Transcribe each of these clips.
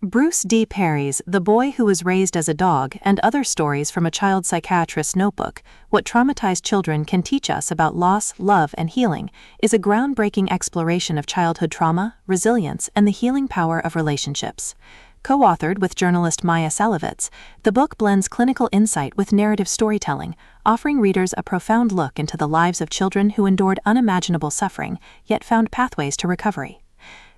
Bruce D. Perry's The Boy Who Was Raised as a Dog and Other Stories from a Child Psychiatrist's Notebook, What Traumatized Children Can Teach Us About Loss, Love, and Healing, is a groundbreaking exploration of childhood trauma, resilience, and the healing power of relationships. Co-authored with journalist Maya Salovitz, the book blends clinical insight with narrative storytelling, offering readers a profound look into the lives of children who endured unimaginable suffering, yet found pathways to recovery.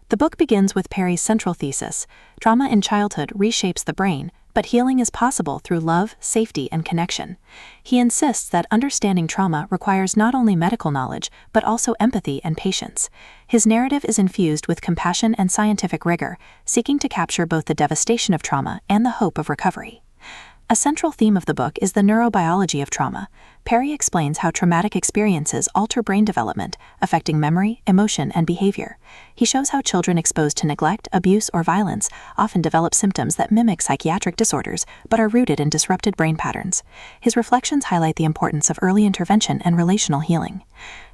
The book begins with Perry's central thesis: trauma in childhood reshapes the brain, but healing is possible through love, safety, and connection. He insists that understanding trauma requires not only medical knowledge, but also empathy and patience. His narrative is infused with compassion and scientific rigor, seeking to capture both the devastation of trauma and the hope of recovery. A central theme of the book is the neurobiology of trauma. Perry explains how traumatic experiences alter brain development, affecting memory, emotion, and behavior. He shows how children exposed to neglect, abuse, or violence often develop symptoms that mimic psychiatric disorders but are rooted in disrupted brain patterns. His reflections highlight the importance of early intervention and relational healing.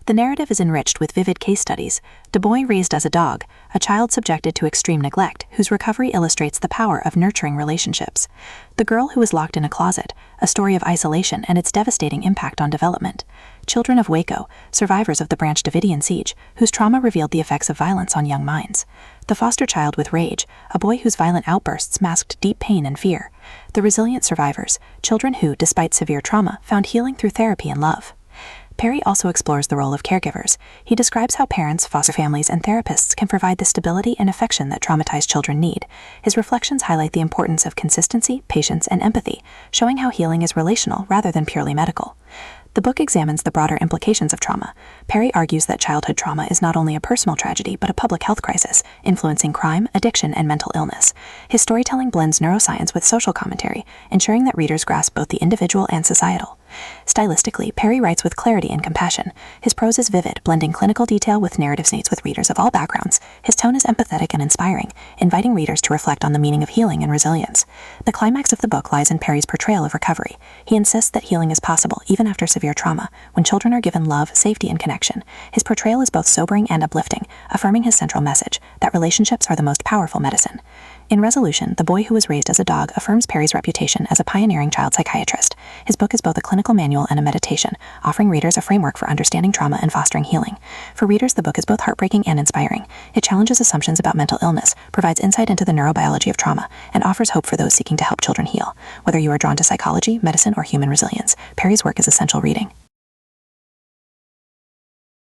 The narrative is enriched with vivid case studies. The Boy Raised as a Dog, a child subjected to extreme neglect, whose recovery illustrates the power of nurturing relationships. The Girl Who Was Locked in a Closet, a story of isolation and its devastating impact on development. Children of Waco, survivors of the Branch Davidian siege, whose trauma revealed the effects of violence on young minds. The Foster Child with Rage, a boy whose violent outbursts masked deep pain and fear. The Resilient Survivors, children who, despite severe trauma, found healing through therapy and love. Perry also explores the role of caregivers. He describes how parents, foster families, and therapists can provide the stability and affection that traumatized children need. His reflections highlight the importance of consistency, patience, and empathy, showing how healing is relational rather than purely medical. The book examines the broader implications of trauma. Perry argues that childhood trauma is not only a personal tragedy but a public health crisis, influencing crime, addiction, and mental illness. His storytelling blends neuroscience with social commentary, ensuring that readers grasp both the individual and societal. Stylistically, Perry writes with clarity and compassion. His prose is vivid, blending clinical detail with narrative needs with readers of all backgrounds. His tone is empathetic and inspiring, inviting readers to reflect on the meaning of healing and resilience. The climax of the book lies in Perry's portrayal of recovery. He insists that healing is possible even after severe trauma, when children are given love, safety, and connection. His portrayal is both sobering and uplifting, affirming his central message, that relationships are the most powerful medicine. In resolution, The Boy Who Was Raised as a Dog affirms Perry's reputation as a pioneering child psychiatrist. His book is both a clinical manual and a meditation, offering readers a framework for understanding trauma and fostering healing. For readers, the book is both heartbreaking and inspiring. It challenges assumptions about mental illness, provides insight into the neurobiology of trauma, and offers hope for those seeking to help children heal. Whether you are drawn to psychology, medicine, or human resilience, Perry's work is essential reading.